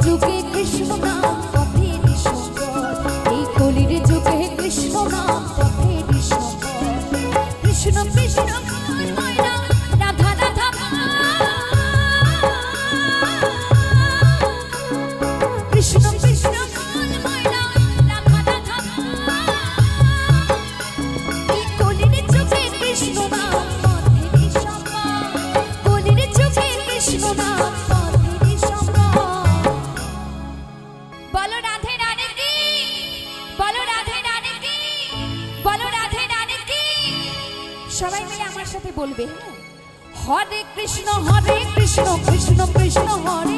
যুগে কৃষ্ণ নাম পথের সম্বল, এই কলির যুগে কৃষ্ণ নাম পথের সম্বল। কৃষ্ণ কৃষ্ণ হয় না রাধা রাধা, কৃষ্ণ কৃষ্ণ হয় না রাধা রাধা, এই কলির যুগে কৃষ্ণ নাম পথের সম্বল, কলির যুগে কৃষ্ণ নাম পথের সম্বল। বলো রাধে রাধে কি, বলো রাধে রাধে কি, বলো রাধে রাধে কি। সবাই মিলে আমার সাথে বলবে, হরে কৃষ্ণ কৃষ্ণ কৃষ্ণ কৃষ্ণ হরে